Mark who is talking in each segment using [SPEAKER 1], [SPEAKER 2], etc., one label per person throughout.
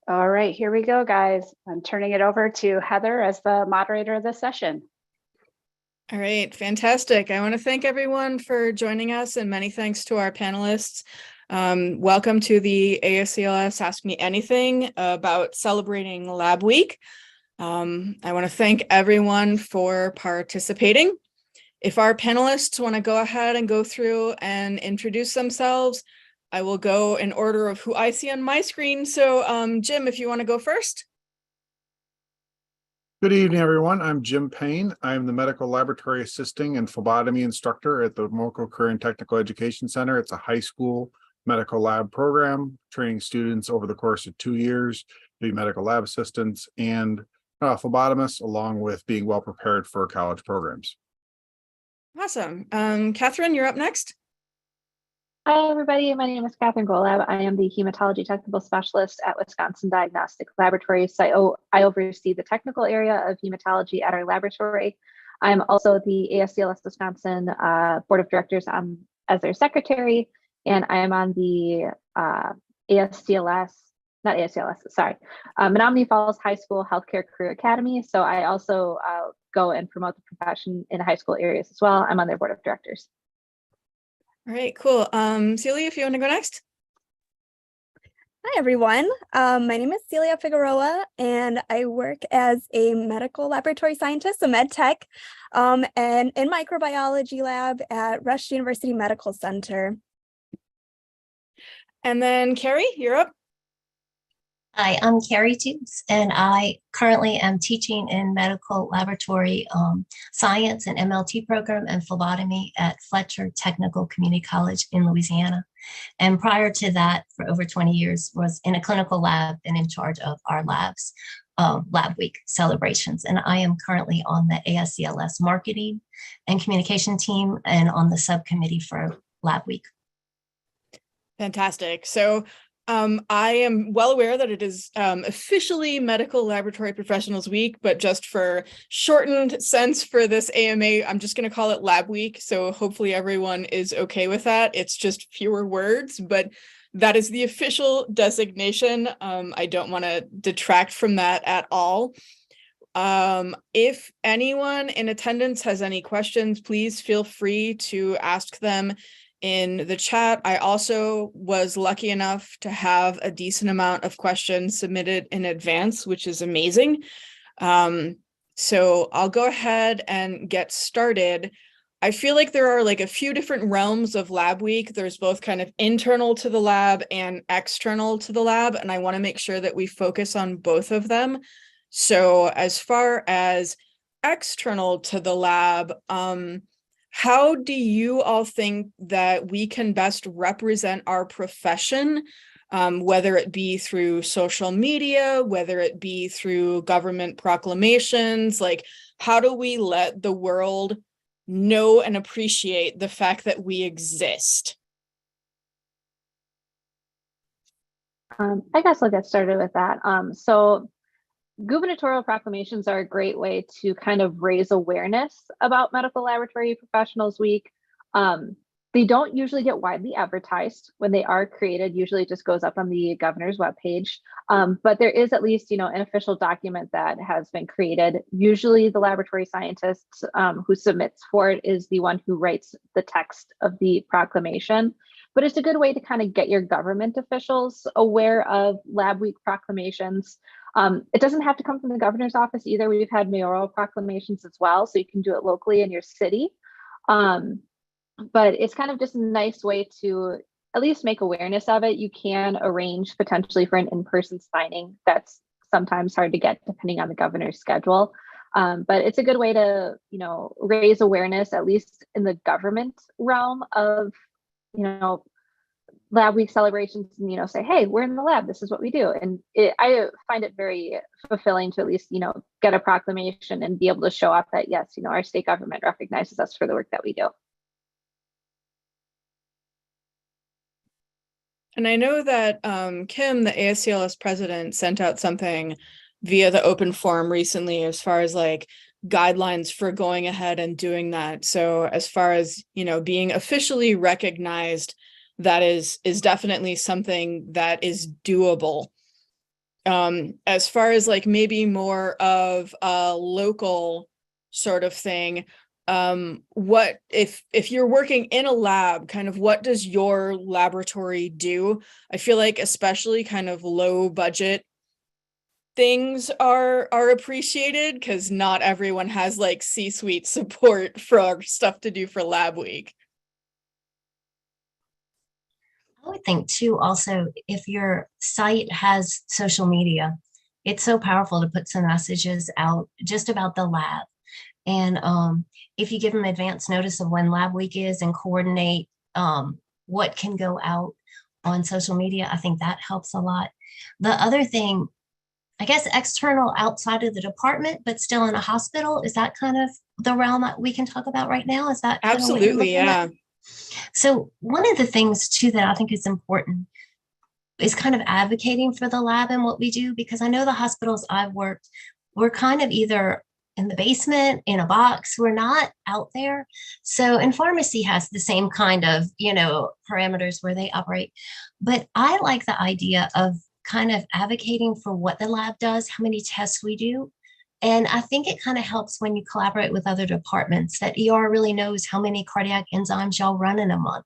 [SPEAKER 1] All right, here we go, guys. I'm turning it over to Heather as the moderator of this session.
[SPEAKER 2] All right, fantastic. I want to thank everyone for joining us, and many thanks to our panelists. Welcome to the ASCLS Ask Me Anything about celebrating Lab Week. I want to thank everyone for participating. If our panelists want to go ahead and go through and introduce themselves, I will go in order of who I see on my screen. So Jim, if you want to go first.
[SPEAKER 3] Good evening, everyone. I'm Jim Payne. I'm the medical laboratory assisting and phlebotomy instructor at the WEMOCO Career and Technical Education Center. It's a high school medical lab program, training students over the course of 2 years to be medical lab assistants and phlebotomists, along with being well prepared for college programs.
[SPEAKER 2] Awesome. Kathryn, you're up next.
[SPEAKER 4] Hi, everybody. My name is Kathryn Golab. I am the Hematology Technical Specialist at Wisconsin Diagnostic Laboratories. So I oversee the technical area of hematology at our laboratory. I'm also the ASCLS Wisconsin Board of Directors as their secretary, and I am on the Menominee Falls High School Healthcare Career Academy. So I also go and promote the profession in high school areas as well. I'm on their board of directors.
[SPEAKER 2] All right, cool. Celia, if you want to go next.
[SPEAKER 5] Hi, everyone. My name is Celia Figueroa, and I work as a medical laboratory scientist, a med tech, and in microbiology lab at Rush University Medical Center.
[SPEAKER 2] And then Carrie, you're up.
[SPEAKER 6] Hi, I'm Carrie Toots, and I currently am teaching in medical laboratory science and MLT program and phlebotomy at Froedtert Technical Community College in Louisiana. And prior to that, for over 20 years, was in a clinical lab and in charge of our labs, Lab Week celebrations. And I am currently on the ASCLS marketing and communication team and on the subcommittee for Lab Week.
[SPEAKER 2] Fantastic. So I am well aware that it is officially Medical Laboratory Professionals Week, but just for shortened sense for this AMA, I'm just going to call it Lab Week. So hopefully everyone is okay with that. It's just fewer words, but that is the official designation. I don't want to detract from that at all. If anyone in attendance has any questions, please feel free to ask them in the chat. I also was lucky enough to have a decent amount of questions submitted in advance, which is amazing. So I'll go ahead and get started. I feel like there are like a few different realms of Lab Week. There's both kind of internal to the lab and external to the lab, and I want to make sure that we focus on both of them. So as far as external to the lab, how do you all think that we can best represent our profession, whether it be through social media, whether it be through government proclamations? Like, how do we let the world know and appreciate the fact that we exist?
[SPEAKER 4] I guess I'll get started with that. So gubernatorial proclamations are a great way to kind of raise awareness about Medical Laboratory Professionals Week. They don't usually get widely advertised. When they are created, usually it just goes up on the governor's webpage. But there is at least, an official document that has been created. Usually the laboratory scientist who submits for it is the one who writes the text of the proclamation. But it's a good way to kind of get your government officials aware of Lab Week proclamations. It doesn't have to come from the governor's office either. We've had mayoral proclamations as well, so you can do it locally in your city. But it's kind of just a nice way to at least make awareness of it. You can arrange potentially for an in-person signing. That's sometimes hard to get depending on the governor's schedule. But it's a good way to, raise awareness, at least in the government realm of, Lab Week celebrations, and say, hey, we're in the lab, this is what we do. And I find it very fulfilling to at least get a proclamation and be able to show off that yes, our state government recognizes us for the work that we do.
[SPEAKER 2] And I know that Kim, the ASCLS president, sent out something via the open forum recently as far as like guidelines for going ahead and doing that. So as far as being officially recognized, that is definitely something that is doable. As far as like maybe more of a local sort of thing, what if you're working in a lab, kind of what does your laboratory do? I feel like especially kind of low budget things are appreciated because not everyone has like C-suite support for stuff to do for lab week.
[SPEAKER 6] I would think too, also, if your site has social media, it's so powerful to put some messages out just about the lab. And if you give them advance notice of when lab week is and coordinate what can go out on social media, I think that helps a lot. The other thing, I guess external outside of the department, but still in a hospital, is that kind of the realm that we can talk about right now? Is that kind of what you're
[SPEAKER 2] Absolutely,
[SPEAKER 6] looking
[SPEAKER 2] yeah.
[SPEAKER 6] at? So one of the things too that I think is important is kind of advocating for the lab and what we do, because I know the hospitals I've worked, we're kind of either in the basement, in a box, we're not out there. So, and pharmacy has the same kind of, parameters where they operate. But I like the idea of kind of advocating for what the lab does, how many tests we do. And I think it kind of helps when you collaborate with other departments that ER really knows how many cardiac enzymes y'all run in a month.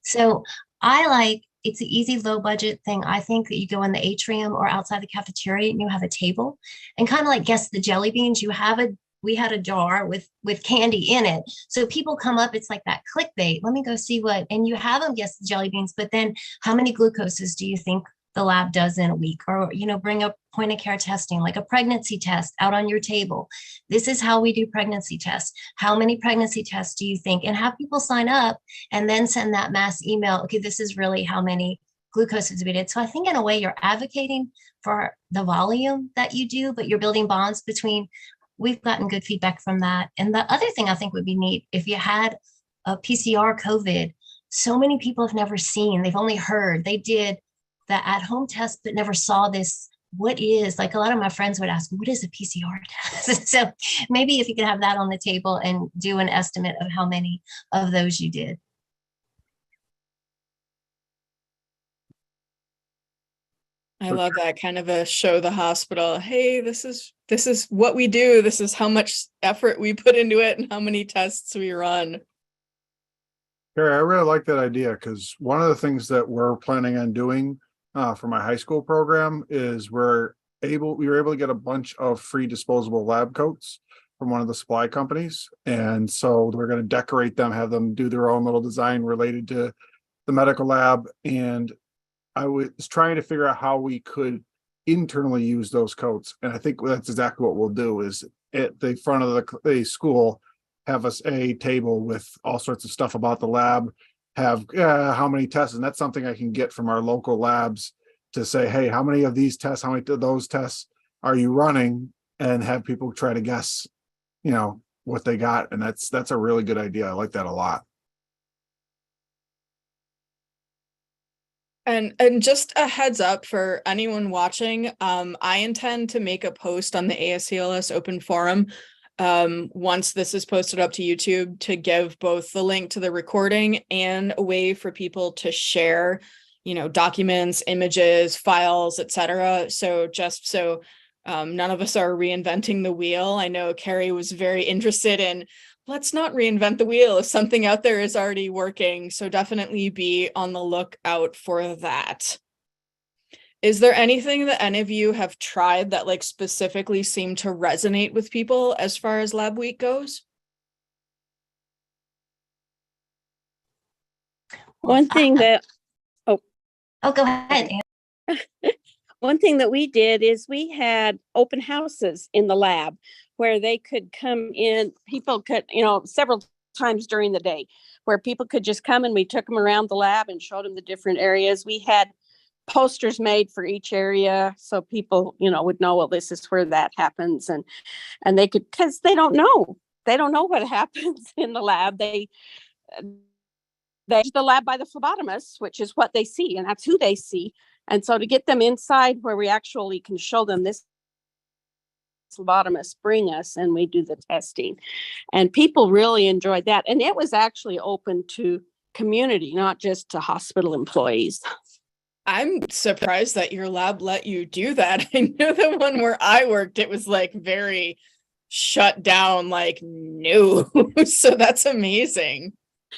[SPEAKER 6] So it's an easy, low budget thing. I think that you go in the atrium or outside the cafeteria and you have a table and kind of like guess the jelly beans. We had a jar with candy in it. So people come up, it's like that clickbait. Let me go see and you have them guess the jelly beans, but then how many glucoses do you think the lab does in a week? Or, bring up point of care testing, like a pregnancy test out on your table. This is how we do pregnancy tests. How many pregnancy tests do you think? And have people sign up and then send that mass email. Okay, this is really how many glucoses we did. So I think in a way you're advocating for the volume that you do, but you're building bonds between. We've gotten good feedback from that. And the other thing I think would be neat, if you had a PCR COVID, so many people have never seen, they've only heard, they did the at-home test, but never saw this. What is, like a lot of my friends would ask, what is a PCR test? So maybe if you could have that on the table and do an estimate of how many of those you did.
[SPEAKER 2] I love that kind of a show the hospital. Hey, this is what we do. This is how much effort we put into it and how many tests we run.
[SPEAKER 3] Carrie, I really like that idea because one of the things that we're planning on doing for my high school program is we were able to get a bunch of free disposable lab coats from one of the supply companies. And so we're going to decorate them, have them do their own little design related to the medical lab. And I was trying to figure out how we could internally use those coats. And I think that's exactly what we'll do is at the front of the school, have us a table with all sorts of stuff about the lab, have how many tests. And that's something I can get from our local labs to say, hey, how many of these tests, how many of those tests are you running? And have people try to guess, what they got. And that's a really good idea. I like that a lot.
[SPEAKER 2] And just a heads up for anyone watching, I intend to make a post on the ASCLS open forum once this is posted up to YouTube to give both the link to the recording and a way for people to share, documents, images, files, etc. So just so none of us are reinventing the wheel. I know Carrie was very interested in let's not reinvent the wheel if something out there is already working. So definitely be on the lookout for that. Is there anything that any of you have tried that like specifically seemed to resonate with people as far as Lab Week goes?
[SPEAKER 7] One thing that,
[SPEAKER 6] go ahead.
[SPEAKER 7] one thing that we did is we had open houses in the lab where they could come in, people could, several times during the day where people could just come and we took them around the lab and showed them the different areas. We had posters made for each area so people, would know, well, this is where that happens. And they could, because they don't know what happens in the lab. They the lab by the phlebotomists, which is what they see, and that's who they see. And so to get them inside where we actually can show them this phlebotomists bring us and we do the testing, and people really enjoyed that. And it was actually open to community, not just to hospital employees.
[SPEAKER 2] I'm surprised that your lab let you do that. I know the one where I worked, it was like very shut down, like, no. So that's amazing.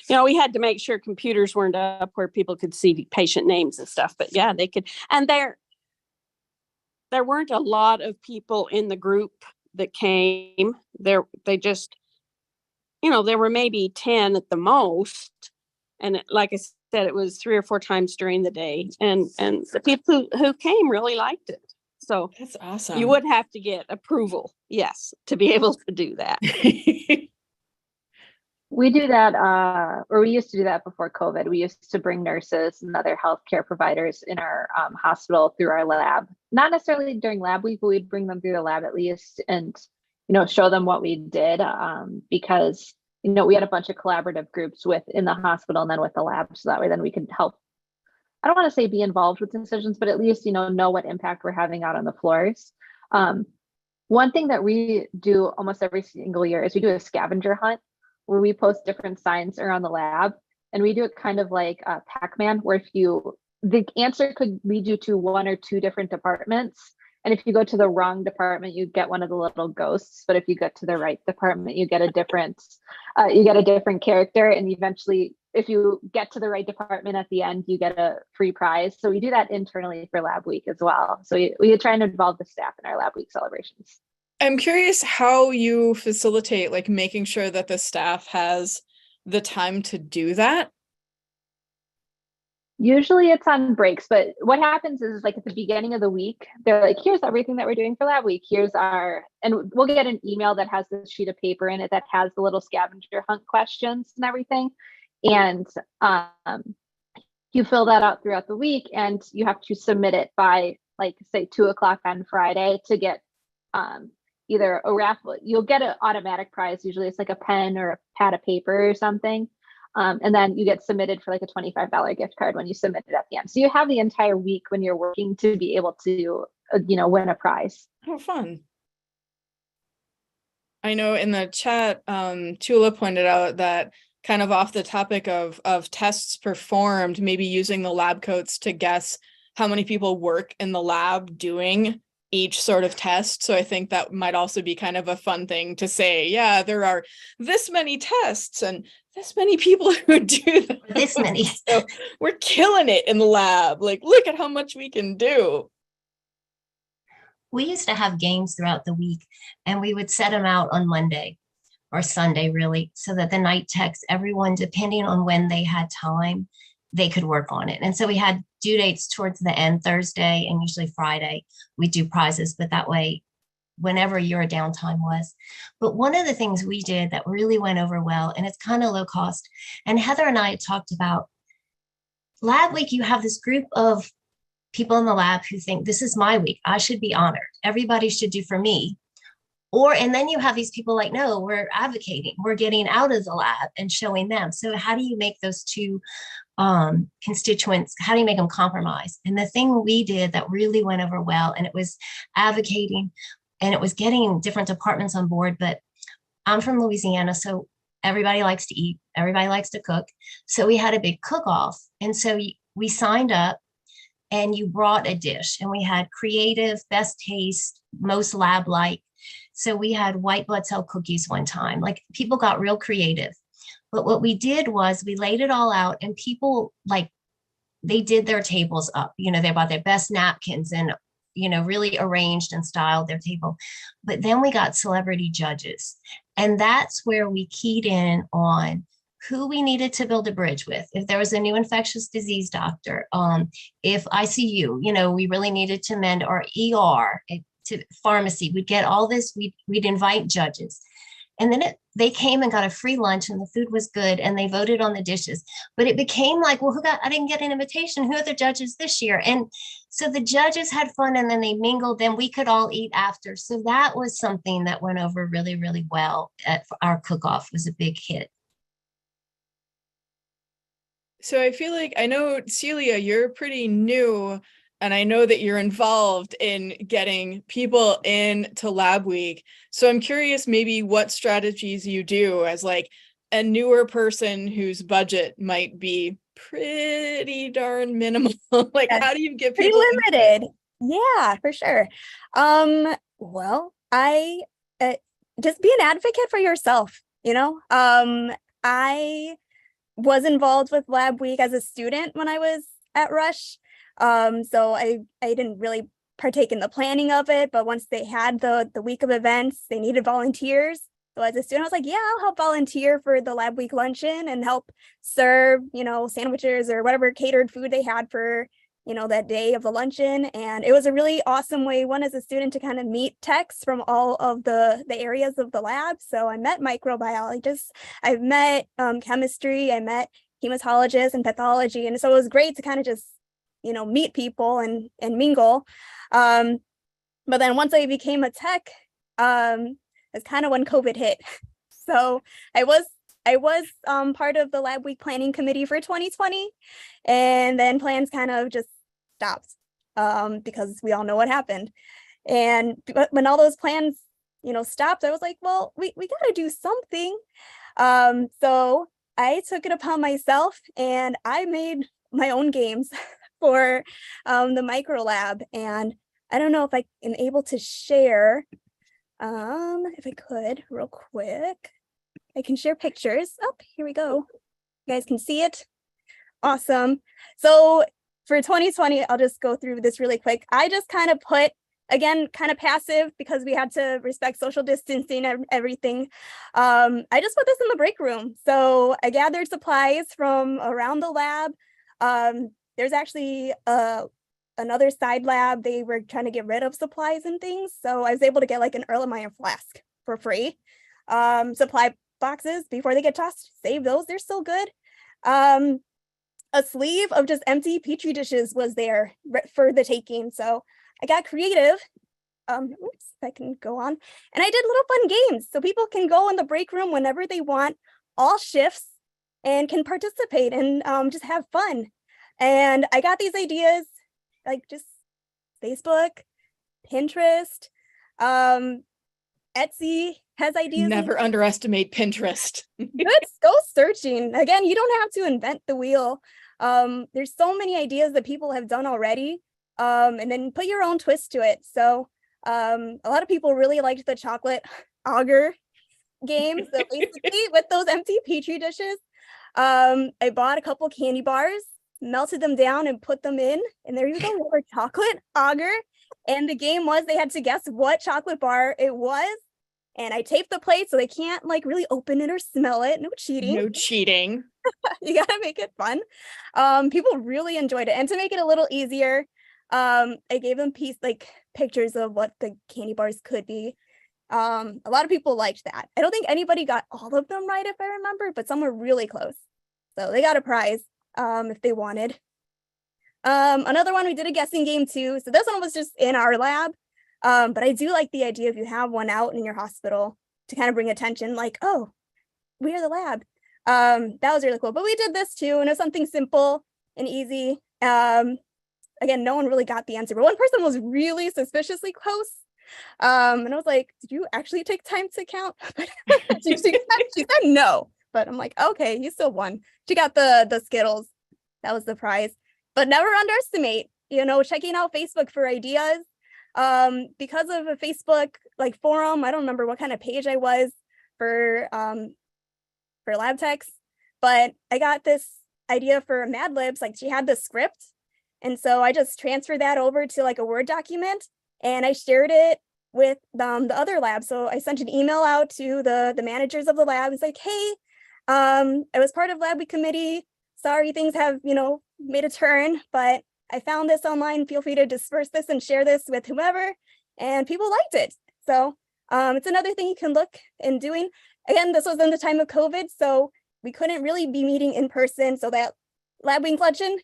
[SPEAKER 7] We had to make sure computers weren't up where people could see patient names and stuff, but yeah, they could. And there weren't a lot of people in the group that came there. They just, there were maybe 10 at the most. And like I said, it was 3 or 4 times during the day. And the people who came really liked it. So
[SPEAKER 2] that's awesome.
[SPEAKER 7] You would have to get approval, yes, to be able to do that.
[SPEAKER 4] We do that, or we used to do that before COVID. We used to bring nurses and other healthcare providers in our hospital through our lab. Not necessarily during lab week, but we'd bring them through the lab at least and, show them what we did because, we had a bunch of collaborative groups within the hospital and then with the lab. So that way then we could help, I don't want to say be involved with decisions, but at least, know what impact we're having out on the floors. One thing that we do almost every single year is we do a scavenger hunt where we post different signs around the lab, and we do it kind of like Pac-Man, where the answer could lead you to 1 or 2 different departments. And if you go to the wrong department, you get one of the little ghosts. But if you get to the right department, you get a different character. And eventually, if you get to the right department at the end, you get a free prize. So we do that internally for Lab Week as well. So we try and involve the staff in our Lab Week celebrations.
[SPEAKER 2] I'm curious how you facilitate, like, making sure that the staff has the time to do that.
[SPEAKER 4] Usually it's on breaks, but what happens is like at the beginning of the week, they're like, here's everything that we're doing for Lab Week. And we'll get an email that has this sheet of paper in it that has the little scavenger hunt questions and everything. And you fill that out throughout the week, and you have to submit it by, like, say 2:00 on Friday to get either a raffle. You'll get an automatic prize. Usually it's like a pen or a pad of paper or something. And then you get submitted for like a $25 gift card when you submit it at the end. So you have the entire week when you're working to be able to, win a prize.
[SPEAKER 2] Oh, fun. I know in the chat, Tula pointed out that, kind of off the topic of tests performed, maybe using the lab coats to guess how many people work in the lab doing each sort of test. So I think that might also be kind of a fun thing to say, yeah, there are this many tests and this many people who do them.
[SPEAKER 6] This many.
[SPEAKER 2] So we're killing it in the lab. Like, look at how much we can do.
[SPEAKER 6] We used to have games throughout the week, and we would set them out on Monday or Sunday, really, so that the night techs, everyone, depending on when they had time, they could work on it. And so we had due dates towards the end, Thursday and usually Friday. We do prizes, but that way, whenever your downtime was. But one of the things we did that really went over well, and it's kind of low cost, and Heather and I had talked about Lab Week, you have this group of people in the lab who think, this is my week, I should be honored, everybody should do for me. And then you have these people like, no, we're advocating, we're getting out of the lab and showing them. So how do you make those two constituents, how do you make them compromise? And the thing we did that really went over well, and it was advocating, and it was getting different departments on board. But I'm from Louisiana, so everybody likes to eat, everybody likes to cook. So we had a big cook-off. And so we signed up, and you brought a dish, and we had creative, best taste, most lab-like. So we had white blood cell cookies one time. Like, people got real creative. But what we did was we laid it all out, and people, like, they did their tables up. They bought their best napkins and, really arranged and styled their table. But then we got celebrity judges. And that's where we keyed in on who we needed to build a bridge with. If there was a new infectious disease doctor, if ICU, we really needed to mend our ER, to pharmacy, we'd get all this, we'd invite judges. And then they came and got a free lunch, and the food was good, and they voted on the dishes. But it became like, well, I didn't get an invitation. Who are the judges this year? And so the judges had fun, and then they mingled, then we could all eat after. So that was something that went over really, really well. Our cook-off was a big hit.
[SPEAKER 2] So I feel like, I know, Celia, you're pretty new, and I know that you're involved in getting people into Lab Week. So I'm curious maybe what strategies you do as, like, a newer person whose budget might be pretty darn minimal. Like,
[SPEAKER 5] Yes,
[SPEAKER 2] how do you get
[SPEAKER 5] pretty
[SPEAKER 2] people into it?
[SPEAKER 5] limited. Yeah, for sure. Well, I just be an advocate for yourself, you know? I was involved with Lab Week as a student when I was at Rush. So I didn't really partake in the planning of it, but once they had the week of events, they needed volunteers. So as a student, I was like, yeah, I'll help volunteer for the Lab Week luncheon and help serve, you know, sandwiches or whatever catered food they had for, you know, that day of the luncheon. And it was a really awesome way, one as a student, to kind of meet techs from all of the areas of the lab. So I met microbiologists, I've met chemistry, I met hematologists and pathology. And so it was great to kind of just, you know, meet people and mingle. But then once I became a tech, it's kind of when COVID hit. So I was part of the Lab Week planning committee for 2020, and then plans kind of just stopped because we all know what happened. And when all those plans, you know, stopped, I was like, well, we got to do something. So I took it upon myself and I made my own games for the micro lab. And I don't know if I am able to share. If I could real quick, I can share pictures. Oh, here we go. You guys can see it. Awesome. So for 2020, I'll just go through this really quick. I just kind of put, again, kind of passive because we had to respect social distancing and everything. I just put this in the break room. So I gathered supplies from around the lab. There's actually another side lab. They were trying to get rid of supplies and things. So I was able to get like an Erlenmeyer flask for free. Supply boxes before they get tossed, save those, they're still good. A sleeve of just empty Petri dishes was there for the taking. So I got creative. Oops, if I can go on. And I did little fun games so people can go in the break room whenever they want, all shifts, and can participate and just have fun. And I got these ideas like just Facebook, Pinterest, Etsy has ideas.
[SPEAKER 2] Never underestimate Pinterest.
[SPEAKER 5] Let's go searching. Again, you don't have to invent the wheel. There's so many ideas that people have done already, and then put your own twist to it. So a lot of people really liked the chocolate auger game. So basically with those empty Petri dishes, I bought a couple candy bars, melted them down and put them in, and there you go, another chocolate auger. And the game was they had to guess what chocolate bar it was. And I taped the plate so they can't like really open it or smell it. No cheating.
[SPEAKER 2] No cheating.
[SPEAKER 5] You gotta make it fun. People really enjoyed it. And to make it a little easier, I gave them pictures of what the candy bars could be. A lot of people liked that. I don't think anybody got all of them right, if I remember, but some were really close. So they got a prize if they wanted. Another one, we did a guessing game too. So this one was just in our lab. But I do like the idea if you have one out in your hospital to kind of bring attention, like, oh, we are the lab. That was really cool. But we did this too, and it was something simple and easy. Again, no one really got the answer, but one person was really suspiciously close. And I was like, did you actually take time to count? she said no, but I'm like, okay, you still won. She got the Skittles. That was the prize. But never underestimate, you know, checking out Facebook for ideas. Because of a Facebook like forum, I don't remember what kind of page I was for lab techs, but I got this idea for Mad Libs. Like she had the script, and so I just transferred that over to like a Word document, and I shared it with the other lab. So I sent an email out to the managers of the lab. It's like, hey, I was part of Lab Week committee. Sorry, things have, you know, made a turn, but I found this online. Feel free to disperse this and share this with whomever. And people liked it. So it's another thing you can look in doing. Again, this was in the time of COVID, so we couldn't really be meeting in person. So that Lab Week luncheon,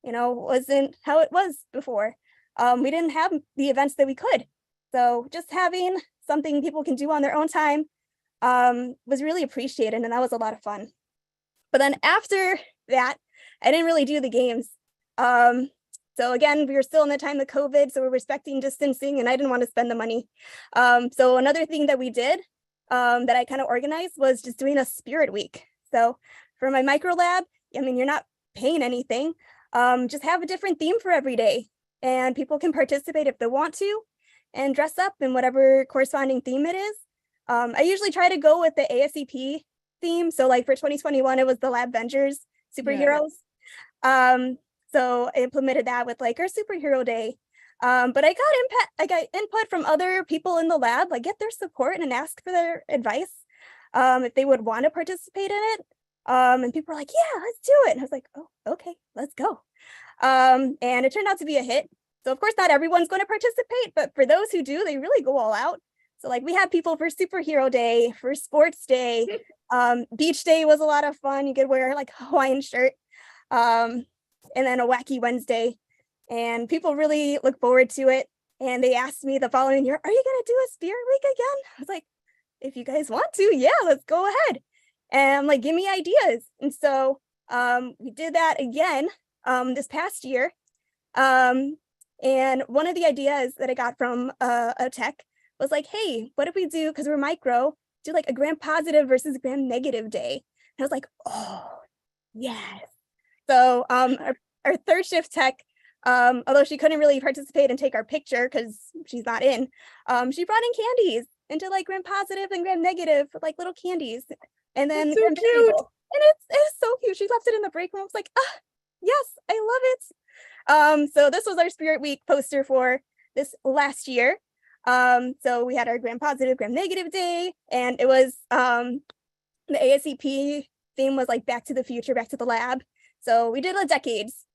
[SPEAKER 5] you know, wasn't how it was before. We didn't have the events that we could. So just having something people can do on their own time was really appreciated. And that was a lot of fun. But then after that, I didn't really do the games. So again, we were still in the time of COVID, so we're respecting distancing, and I didn't want to spend the money. So another thing that we did that I kind of organized was just doing a spirit week. So for my micro lab, I mean, you're not paint anything. Just have a different theme for every day, and people can participate if they want to and dress up in whatever corresponding theme it is. I usually try to go with the ASCP theme. So like for 2021, it was the Lab Vengers superheroes. So I implemented that with like our superhero day. But I got input from other people in the lab, like get their support and ask for their advice if they would want to participate in it. And people were like, yeah, let's do it. And I was like, oh, okay, let's go. And it turned out to be a hit. So of course, not everyone's going to participate, but for those who do, they really go all out. So like we had people for superhero day, for sports day, beach day was a lot of fun. You could wear like a Hawaiian shirt, and then a wacky Wednesday. And people really look forward to it. And they asked me the following year, are you going to do a spirit week again? I was like, if you guys want to, yeah, let's go ahead. And I'm like, give me ideas. And so we did that again this past year. And one of the ideas that I got from a tech was like, hey, what if we do, because we're micro, do like a gram positive versus gram negative day. And I was like, oh, yes. So our third shift tech, although she couldn't really participate and take our picture because she's not in, she brought in candies into like gram positive and gram negative, like little candies. And then
[SPEAKER 2] that's so cute.
[SPEAKER 5] And it's so cute. She left it in the break room. I was like, ah, yes, I love it. So this was our Spirit Week poster for this last year. So we had our gram positive, gram negative day, and it was the ASCP theme was like back to the future, back to the lab. So we did a decades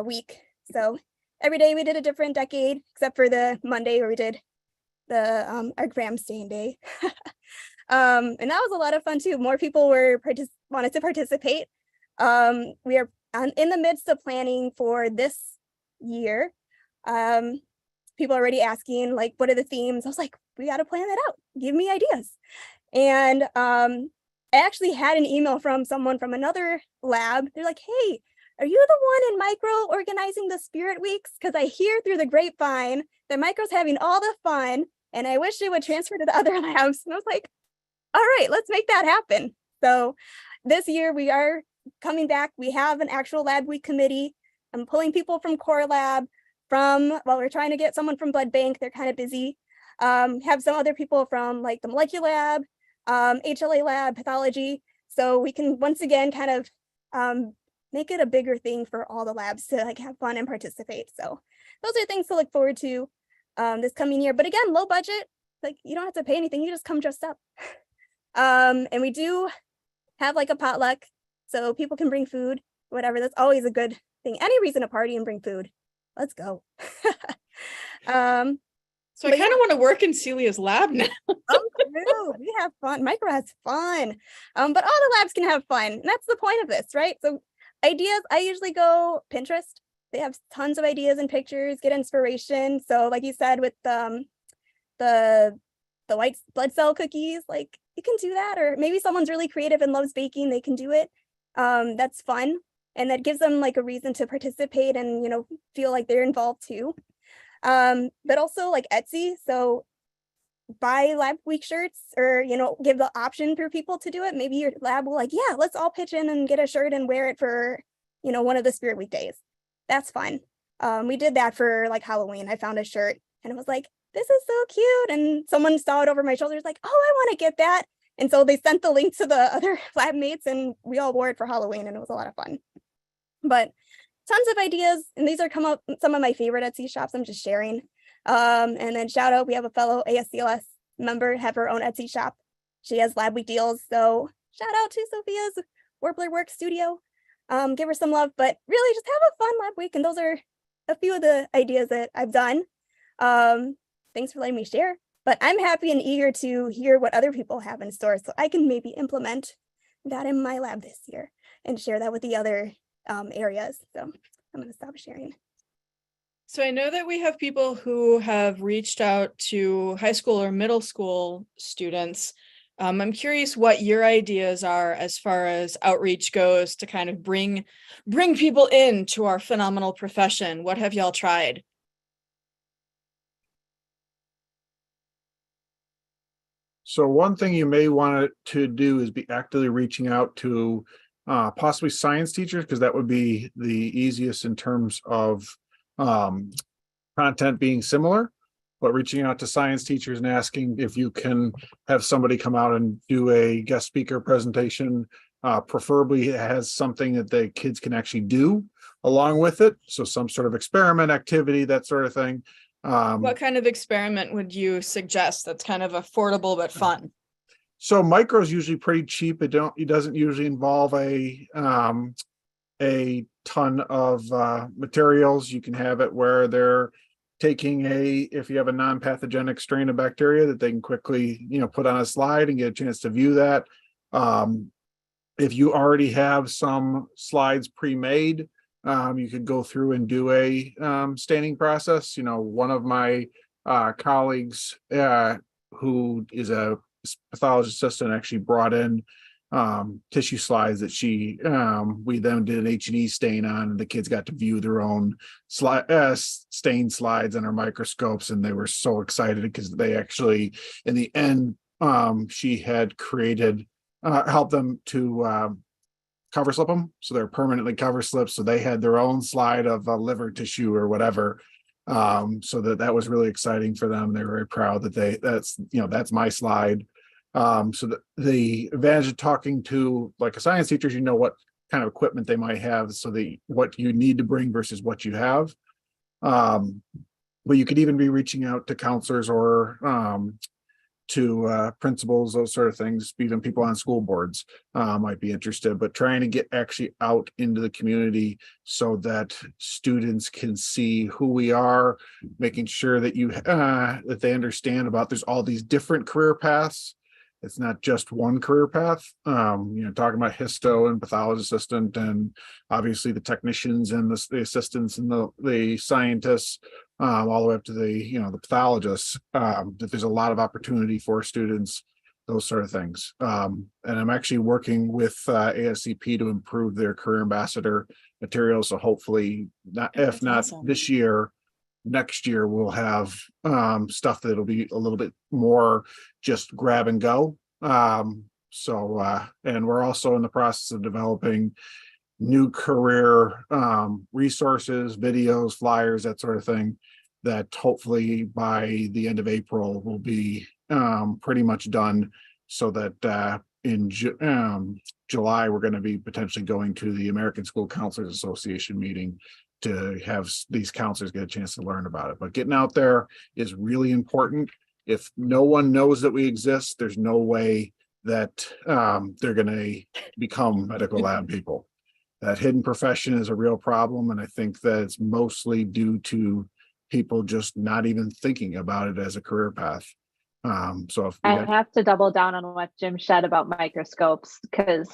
[SPEAKER 5] week. So every day we did a different decade, except for the Monday where we did the our gram stain day. And that was a lot of fun too. More people were wanted to participate. We are in the midst of planning for this year. People are already asking like, what are the themes? I was like, we got to plan that out. Give me ideas. And I actually had an email from someone from another lab. They're like, hey, are you the one in micro organizing the Spirit Weeks? Because I hear through the grapevine that micro's having all the fun, and I wish it would transfer to the other labs. And I was like, all right, let's make that happen. So this year we are coming back. We have an actual lab week committee. I'm pulling people from core lab, we're trying to get someone from blood bank. They're kind of busy. Have some other people from like the molecular lab, HLA lab, pathology. So we can once again kind of make it a bigger thing for all the labs to like have fun and participate. So those are things to look forward to this coming year. But again, low budget, like you don't have to pay anything. You just come dressed up. And we do have like a potluck, so people can bring food, whatever. That's always a good thing. Any reason to party and bring food. Let's go.
[SPEAKER 2] So I kind of want to work in Celia's lab now.
[SPEAKER 5] Oh, we have fun. Micro has fun. But all the labs can have fun. And that's the point of this, right? So ideas, I usually go Pinterest. They have tons of ideas and pictures, get inspiration. So like you said, with the white blood cell cookies, like you can do that. Or maybe someone's really creative and loves baking, they can do it. That's fun. And that gives them like a reason to participate and, you know, feel like they're involved too. But also like Etsy. So buy lab week shirts, or, you know, give the option for people to do it. Maybe your lab will like, yeah, let's all pitch in and get a shirt and wear it for, you know, one of the Spirit Week days. That's fun. We did that for like Halloween. I found a shirt and it was like, this is so cute. And someone saw it over my shoulders like, oh, I want to get that. And so they sent the link to the other lab mates and we all wore it for Halloween, and it was a lot of fun. But tons of ideas, and these are some of my favorite Etsy shops I'm just sharing. And then shout out, we have a fellow ASCLS member have her own Etsy shop. She has lab week deals, so shout out to Sophia's Warbler Work Studio. Give her some love, but really just have a fun lab week. And those are a few of the ideas that I've done. Thanks for letting me share, but I'm happy and eager to hear what other people have in store so I can maybe implement that in my lab this year and share that with the other areas. So I'm going to stop sharing.
[SPEAKER 2] So I know that we have people who have reached out to high school or middle school students. I'm curious what your ideas are as far as outreach goes to kind of bring people into our phenomenal profession. What have y'all tried?
[SPEAKER 3] So one thing you may want to do is be actively reaching out to possibly science teachers, because that would be the easiest in terms of content being similar, but reaching out to science teachers and asking if you can have somebody come out and do a guest speaker presentation. Preferably it has something that the kids can actually do along with it. So some sort of experiment activity, that sort of thing.
[SPEAKER 2] What kind of experiment would you suggest that's kind of affordable but fun?
[SPEAKER 3] So micro is usually pretty cheap. It doesn't usually involve a ton of materials. You can have it where they're taking if you have a non-pathogenic strain of bacteria that they can quickly, put on a slide and get a chance to view that. If you already have some slides pre-made, you could go through and do a staining process. One of my colleagues who is a pathologist assistant actually brought in tissue slides that we then did an H&E stain on, and the kids got to view their own stain slides on our microscopes, and they were so excited because they actually, in the end, she had helped them to cover slip them, so they're permanently cover slips, so they had their own slide of liver tissue or whatever. So that was really exciting for them. They were very proud that that's my slide. So the advantage of talking to like a science teacher is what kind of equipment they might have, so what you need to bring versus what you have. But you could even be reaching out to counselors or to principals, those sort of things. Even people on school boards might be interested, but trying to get actually out into the community so that students can see who we are, making sure that that they understand about there's all these different career paths. It's not just one career path. Talking about histo and pathology assistant, and obviously the technicians and the assistants and the scientists, all the way up to the pathologists. That there's a lot of opportunity for students, those sort of things. And I'm actually working with ASCP to improve their career ambassador material. So hopefully, if not
[SPEAKER 2] awesome.
[SPEAKER 3] This year, next year we'll have stuff that'll be a little bit more just grab and go. And we're also in the process of developing new career resources, videos, flyers, that sort of thing, that hopefully by the end of April will be pretty much done, so that in July we're going to be potentially going to the American School Counselors Association meeting to have these counselors get a chance to learn about it. But getting out there is really important. If no one knows that we exist, there's no way that they're going to become medical lab people. That hidden profession is a real problem, and I think that it's mostly due to people just not even thinking about it as a career path. So if
[SPEAKER 4] I have to double down on what Jim said about microscopes, because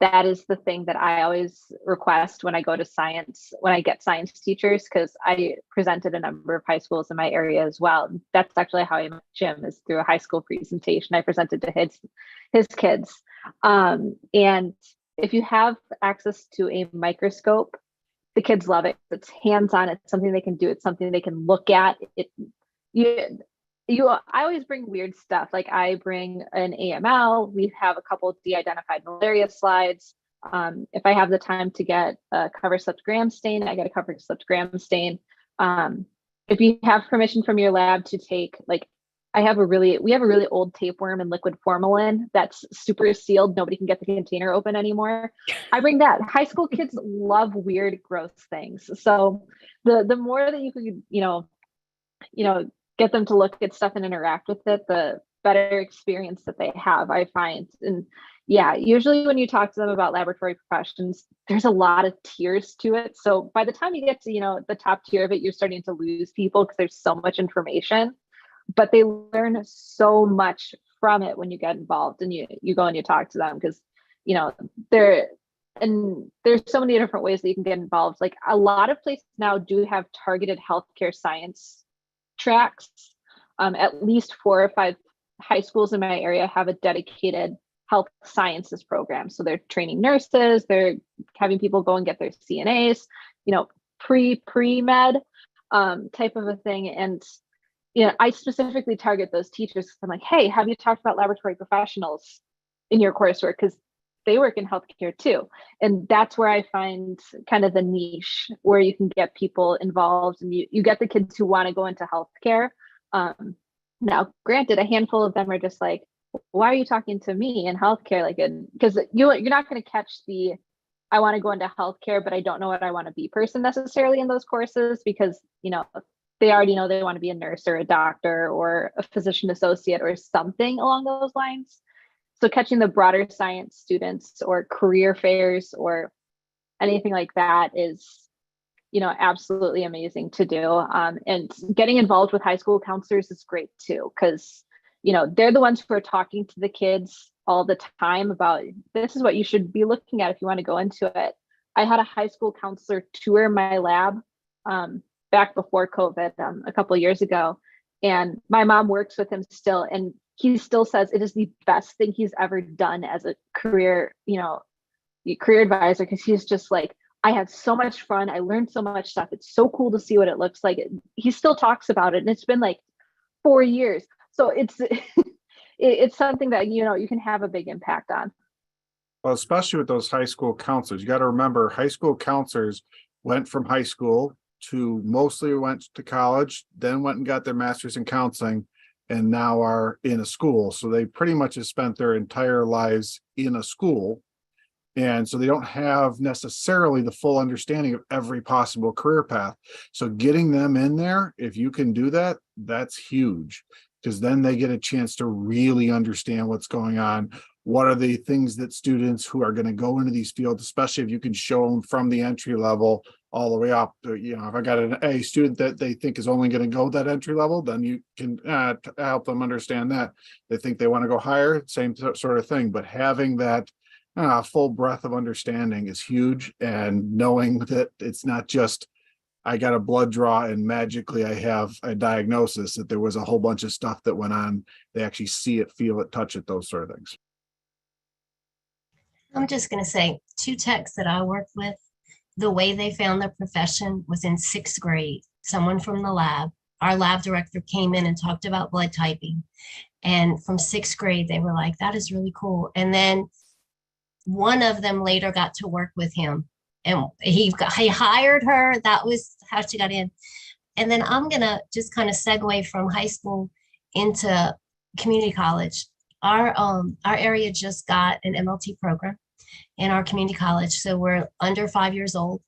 [SPEAKER 4] that is the thing that I always request when I go to science, when I get science teachers, because I presented a number of high schools in my area as well. That's actually how I met Jim, is through a high school presentation I presented to his kids. And if you have access to a microscope, the kids love it. It's hands-on. It's something they can do. It's something they can look at. I always bring weird stuff. Like I bring an AML. We have a couple of de-identified malaria slides. If I have the time to get a cover slipped gram stain, I get a cover slipped gram stain. If you have permission from your lab to take, like, we have a really old tapeworm and liquid formalin that's super sealed. Nobody can get the container open anymore. I bring that. High school kids love weird, gross things. So the more that you could, get them to look at stuff and interact with it, the better experience that they have, I find. And yeah, usually when you talk to them about laboratory professions, there's a lot of tiers to it. So by the time you get to, the top tier of it, you're starting to lose people because there's so much information, but they learn so much from it when you get involved and you go and you talk to them, because, there's so many different ways that you can get involved. Like a lot of places now do have targeted healthcare science tracks. At least 4 or 5 high schools in my area have a dedicated health sciences program. So they're training nurses, they're having people go and get their CNAs, pre-med type of a thing. And I specifically target those teachers. I'm like, hey, have you talked about laboratory professionals in your coursework? Because they work in healthcare too. And that's where I find kind of the niche where you can get people involved, and you get the kids who want to go into healthcare. Now, granted, a handful of them are just like, why are you talking to me in healthcare? Like, because you're not going to catch the, I want to go into healthcare, but I don't know what I want to be person necessarily in those courses, because, they already know they want to be a nurse or a doctor or a physician associate or something along those lines. So catching the broader science students or career fairs or anything like that is, absolutely amazing to do. And getting involved with high school counselors is great too, because, they're the ones who are talking to the kids all the time about, this is what you should be looking at if you want to go into it. I had a high school counselor tour my lab back before COVID a couple of years ago. And my mom works with him still, and he still says it is the best thing he's ever done as a career advisor, because he's just like, I had so much fun. I learned so much stuff. It's so cool to see what it looks like. He still talks about it, and it's been like 4 years. So it's it's something that you can have a big impact on.
[SPEAKER 3] Well, especially with those high school counselors, you got to remember high school counselors went from high school to mostly went to college, then went and got their master's in counseling, and now are in a school. So they pretty much have spent their entire lives in a school. And so they don't have necessarily the full understanding of every possible career path. So getting them in there, if you can do that, that's huge, because then they get a chance to really understand what's going on. What are the things that students who are going to go into these fields, especially if you can show them from the entry level all the way up. If I got an A student that they think is only going to go that entry level, then you can help them understand that. They think they want to go higher, same sort of thing. But having that full breadth of understanding is huge, and knowing that it's not just I got a blood draw and magically I have a diagnosis, that there was a whole bunch of stuff that went on. They actually see it, feel it, touch it, those sort of things.
[SPEAKER 6] I'm just going to say 2 techs that I worked with, the way they found their profession was in 6th grade. Someone from the lab, our lab director, came in and talked about blood typing. And from 6th grade, they were like, that is really cool. And then one of them later got to work with him, and he hired her. That was how she got in. And then I'm going to just kind of segue from high school into community college. Our area just got an MLT program in our community college. So we're under 5 years old.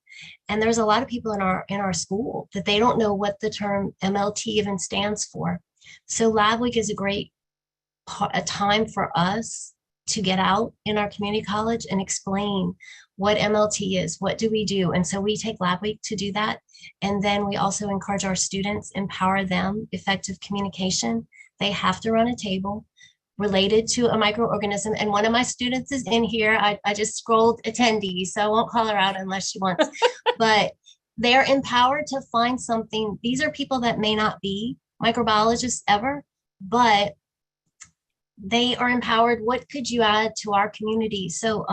[SPEAKER 6] And there's a lot of people in our school that they don't know what the term MLT even stands for. So Lab Week is a time for us to get out in our community college and explain what MLT is, what do we do? And so we take Lab Week to do that. And then we also encourage our students, empower them, effective communication. They have to run a table related to a microorganism. And one of my students is in here. I just scrolled attendee, so I won't call her out unless she wants. But they're empowered to find something. These are people that may not be microbiologists ever, but they are empowered. What could you add to our community? So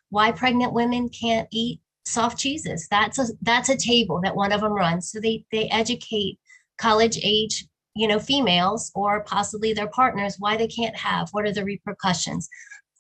[SPEAKER 6] why pregnant women can't eat soft cheeses. That's a table that one of them runs. So they educate college age females or possibly their partners, why they can't have, what are the repercussions.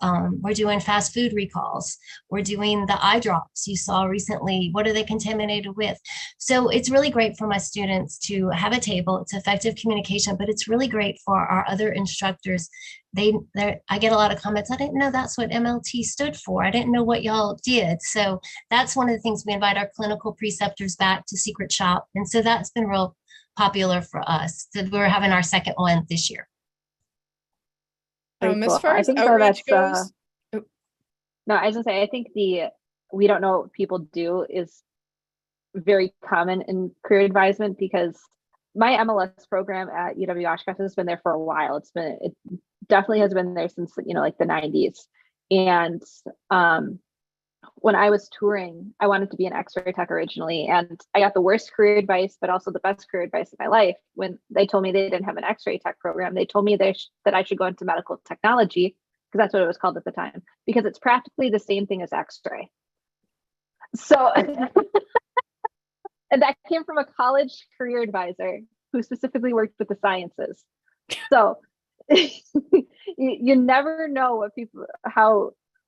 [SPEAKER 6] We're doing fast food recalls. We're doing the eye drops you saw recently. What are they contaminated with? So it's really great for my students to have a table. It's effective communication, but it's really great for our other instructors. I get a lot of comments. I didn't know that's what MLT stood for. I didn't know what y'all did. So that's one of the things we invite our clinical preceptors back to Secret Shop. And so that's been real popular for us. So we're having our second one this year.
[SPEAKER 2] As far as outreach goes,
[SPEAKER 4] no, I was gonna say, I think we don't know what people do is very common in career advisement, because my MLS program at UW-Oshkosh has been there for a while. It definitely has been there since like the 90s. And when I was touring, I wanted to be an X-ray tech originally, and I got the worst career advice, but also the best career advice of my life when they told me they didn't have an X-ray tech program. They told me that I should go into medical technology, because that's what it was called at the time, because it's practically the same thing as X-ray. So, and that came from a college career advisor who specifically worked with the sciences. So you never know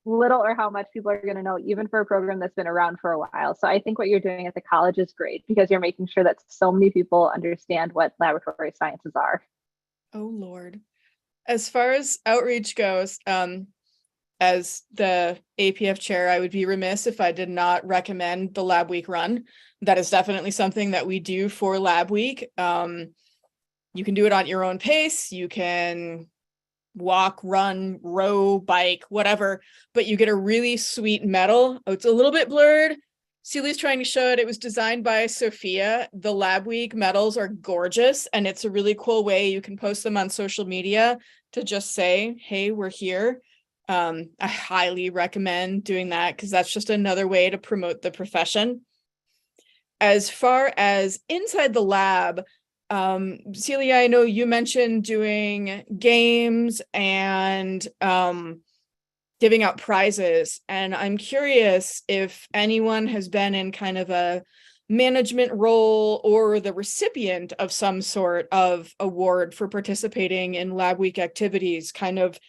[SPEAKER 4] little or how much people are going to know, even for a program that's been around for a while. So I think what you're doing at the college is great because you're making sure that so many people understand what laboratory sciences are.
[SPEAKER 2] Oh, Lord. As far as outreach goes, as the APF chair, I would be remiss if I did not recommend the Lab Week run. That is definitely something that we do for Lab Week. You can do it at your own pace. You can walk, run, row, bike, whatever, but you get a really sweet medal. Oh, it's a little bit blurred. Celia's trying to show it. It was designed by Sophia. The Lab Week medals are gorgeous, and it's a really cool way. You can post them on social media to just say, hey, we're here. I highly recommend doing that because that's just another way to promote the profession. As far as inside the lab, Celia, I know you mentioned doing games and giving out prizes, and I'm curious if anyone has been in kind of a management role or the recipient of some sort of award for participating in Lab Week activities. Kind of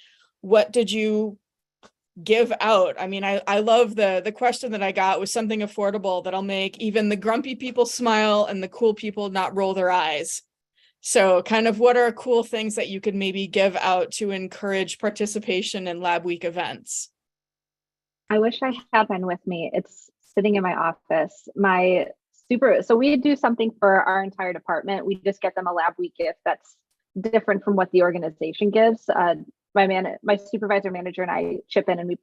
[SPEAKER 2] what did you give out? I mean, I love the question that I got was something affordable that'll make even the grumpy people smile and the cool people not roll their eyes. So kind of what are cool things that you could maybe give out to encourage participation in Lab Week events?
[SPEAKER 4] I wish I had one with me. It's sitting in my office. So we do something for our entire department. We just get them a Lab Week gift that's different from what the organization gives. My supervisor manager and I chip in and we,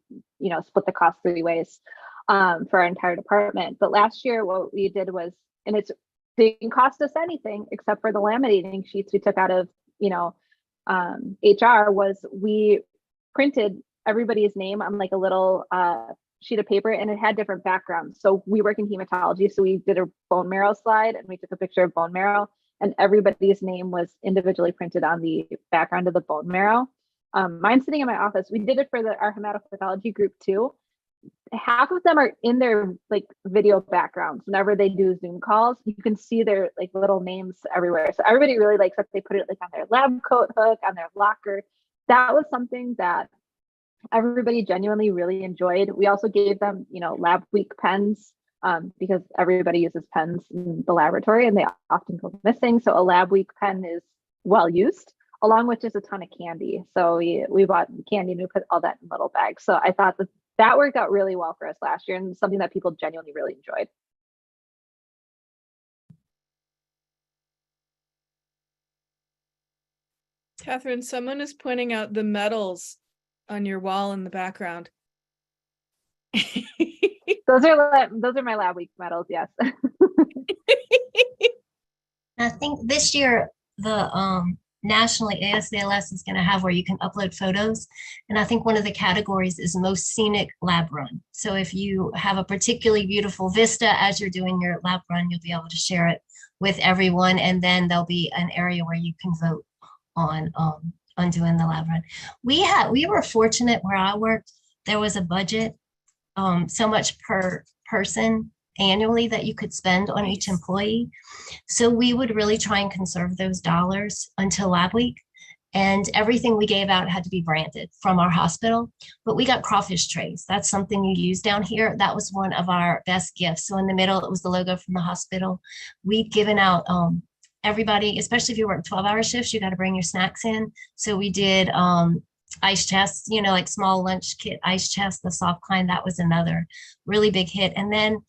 [SPEAKER 4] split the cost 3 ways for our entire department. But last year, what we did was, and it didn't cost us anything except for the laminating sheets we took out of, HR, was we printed everybody's name on like a little sheet of paper, and it had different backgrounds. So we work in hematology, so we did a bone marrow slide and we took a picture of bone marrow, and everybody's name was individually printed on the background of the bone marrow. Mine's sitting in my office. We did it for our hematopathology group too. Half of them are in their like video backgrounds. Whenever they do Zoom calls, you can see their like little names everywhere. So everybody really likes that. They put it like on their lab coat hook, on their locker. That was something that everybody genuinely really enjoyed. We also gave them, Lab Week pens because everybody uses pens in the laboratory and they often go missing. So a Lab Week pen is well used, along with just a ton of candy. So we bought candy and we put all that in little bags. So I thought that worked out really well for us last year and something that people genuinely really enjoyed.
[SPEAKER 2] Kathryn, someone is pointing out the medals on your wall in the background.
[SPEAKER 4] Those are my Lab Week medals, yes.
[SPEAKER 6] I think this year the nationally ASCLS is going to have where you can upload photos, and I think one of the categories is most scenic lab run. So if you have a particularly beautiful vista as you're doing your lab run, you'll be able to share it with everyone, and then there'll be an area where you can vote on doing the lab run. We were fortunate where I worked. There was a budget, so much per person annually that you could spend on each employee. So we would really try and conserve those dollars until Lab Week. And everything we gave out had to be branded from our hospital. But we got crawfish trays. That's something you use down here. That was one of our best gifts. So in the middle, it was the logo from the hospital. We'd given out everybody, especially if you work 12-hour shifts, you got to bring your snacks in. So we did ice chests, like small lunch kit ice chests, the soft kind. That was another really big hit. And then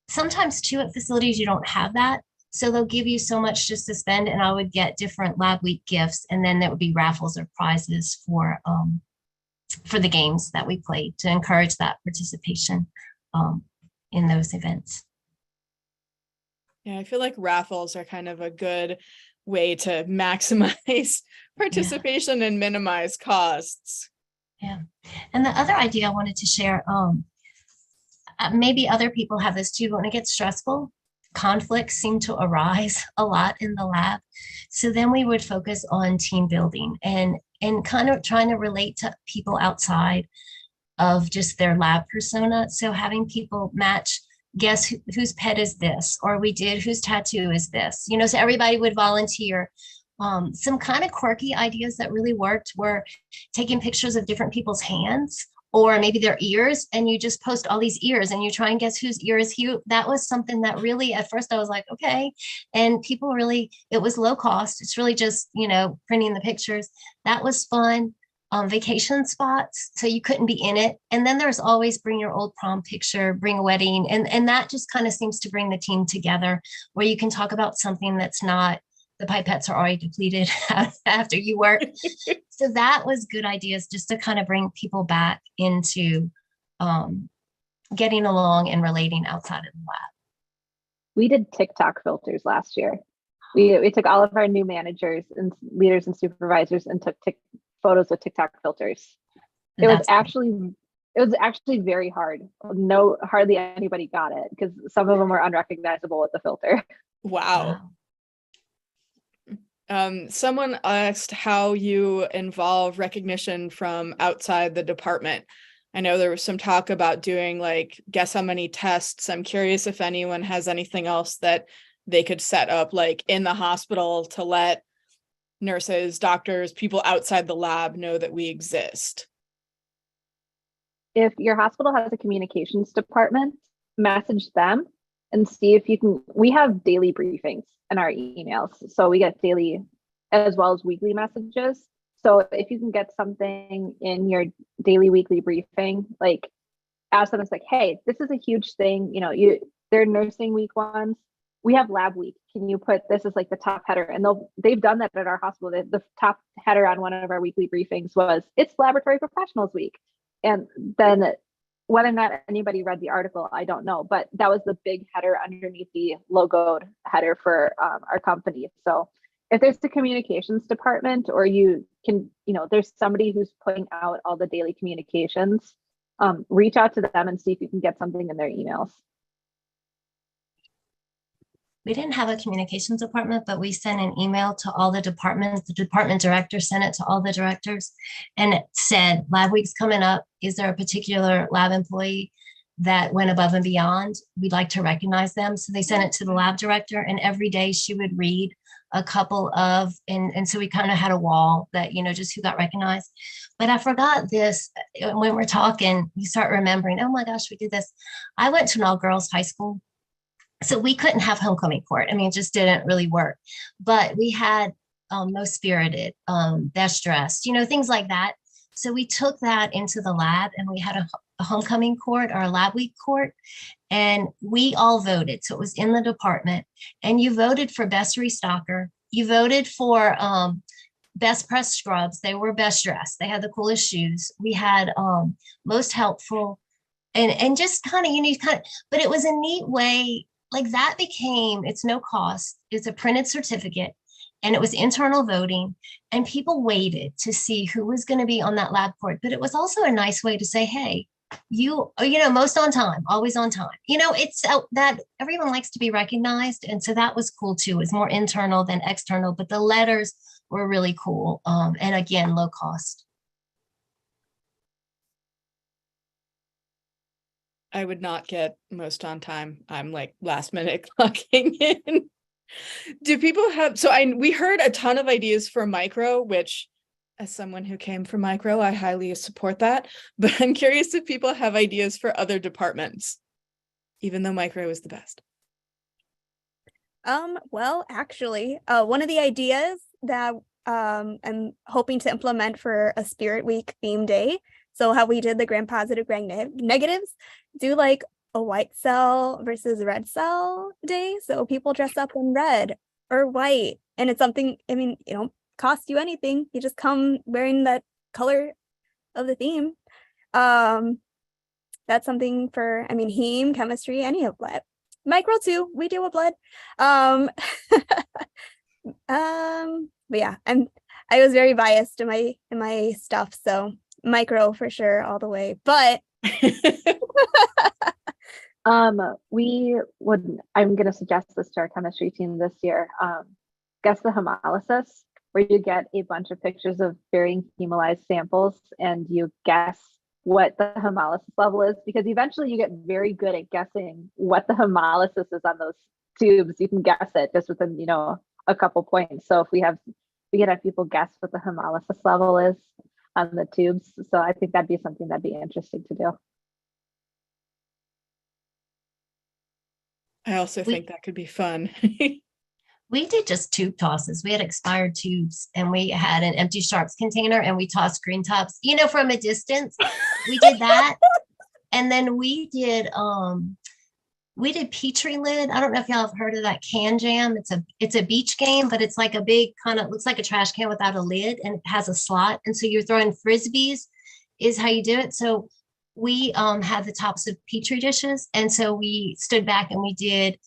[SPEAKER 6] sometimes too at facilities, you don't have that. So they'll give you so much just to spend, and I would get different Lab Week gifts. And then there would be raffles or prizes for the games that we played to encourage that participation in those events.
[SPEAKER 2] Yeah, I feel like raffles are kind of a good way to maximize participation and minimize costs.
[SPEAKER 6] Yeah. And the other idea I wanted to share, maybe other people have this too, but when it gets stressful, conflicts seem to arise a lot in the lab. So then we would focus on team building and kind of trying to relate to people outside of just their lab persona. So having people match, guess whose pet is this, or we did whose tattoo is this, so everybody would volunteer. Some kind of quirky ideas that really worked were taking pictures of different people's hands or maybe their ears, and you just post all these ears and you try and guess whose ear is who. That was something that really, at first I was like, okay. And people really, it was low cost. It's really just, printing the pictures. That was fun. Vacation spots, so you couldn't be in it. And then there's always bring your old prom picture, bring a wedding. And that just kind of seems to bring the team together, where you can talk about something that's not, the pipettes are already depleted after you work. So that was good ideas, just to kind of bring people back into getting along and relating outside of the lab.
[SPEAKER 4] We did TikTok filters last year. We took all of our new managers and leaders and supervisors and took photos with TikTok filters. It was actually very hard. Hardly anybody got it because some of them were unrecognizable with the filter.
[SPEAKER 2] Wow. Someone asked how you involve recognition from outside the department. I know there was some talk about doing like, guess how many tests. I'm curious if anyone has anything else that they could set up like in the hospital to let nurses, doctors, people outside the lab know that we exist.
[SPEAKER 4] If your hospital has a communications department, message them and see if you can. We have daily briefings in our emails. So we get daily as well as weekly messages. So if you can get something in your daily, weekly briefing, like ask them, it's like, hey, this is a huge thing. They're nursing week ones. We have lab week. Can you put this as like the top header? And they've done that at our hospital. The top header on one of our weekly briefings was, it's Laboratory Professionals Week. And then whether or not anybody read the article, I don't know, but that was the big header underneath the logoed header for our company. So if there's the communications department, or you can, there's somebody who's putting out all the daily communications, reach out to them and see if you can get something in their emails.
[SPEAKER 6] We didn't have a communications department, but we sent an email to all the departments. The department director sent it to all the directors, and it said, Lab Week's coming up. Is there a particular lab employee that went above and beyond? We'd like to recognize them. So they sent it to the lab director, and every day she would read a couple of, and so we kind of had a wall that, just who got recognized. But I forgot this. When we're talking, you start remembering, oh my gosh, we did this. I went to an all-girls high school, so we couldn't have homecoming court. I mean, it just didn't really work. But we had most spirited, best dressed, things like that. So we took that into the lab, and we had a homecoming court, or a lab week court, and we all voted. So it was in the department, and you voted for best restocker. You voted for best press scrubs. They were best dressed. They had the coolest shoes. We had most helpful, and just kind of, but it was a neat way. Like that became, it's no cost. It's a printed certificate, and it was internal voting, and people waited to see who was going to be on that lab court. But it was also a nice way to say, hey, most on time, always on time. It's that everyone likes to be recognized. And so that was cool too. It's more internal than external, but the letters were really cool. And again, low cost.
[SPEAKER 2] I would not get most on time. I'm like last minute clocking in. Do people have, we heard a ton of ideas for micro, which as someone who came from micro, I highly support that, but I'm curious if people have ideas for other departments, even though micro is the best.
[SPEAKER 5] Well, actually, one of the ideas that I'm hoping to implement for a Spirit Week theme day, so how we did the gram-positive, gram-negatives, do like a white cell versus red cell day. So people dress up in red or white, and it's something, I mean, it don't cost you anything. You just come wearing that color of the theme. That's something for, heme, chemistry, any of blood. Micro too, we deal with blood. But yeah, I was very biased in my stuff, so micro for sure all the way. But
[SPEAKER 4] I'm going to suggest this to our chemistry team this year. Guess the hemolysis, where you get a bunch of pictures of varying hemolyzed samples, and you guess what the hemolysis level is, because eventually you get very good at guessing what the hemolysis is on those tubes. You can guess it just within, a couple points. So if we can have people guess what the hemolysis level is, on the tubes. So I think that'd be something that'd be interesting to do.
[SPEAKER 2] I also think that could be fun.
[SPEAKER 6] We did just tube tosses. We had expired tubes and we had an empty sharps container and we tossed green tops, from a distance. We did that. And then we did Petri lid. I don't know if y'all have heard of that can jam. It's a beach game, but it's like a big kind of looks like a trash can without a lid and it has a slot. And so you're throwing frisbees is how you do it. So we had the tops of Petri dishes. And so we stood back and we did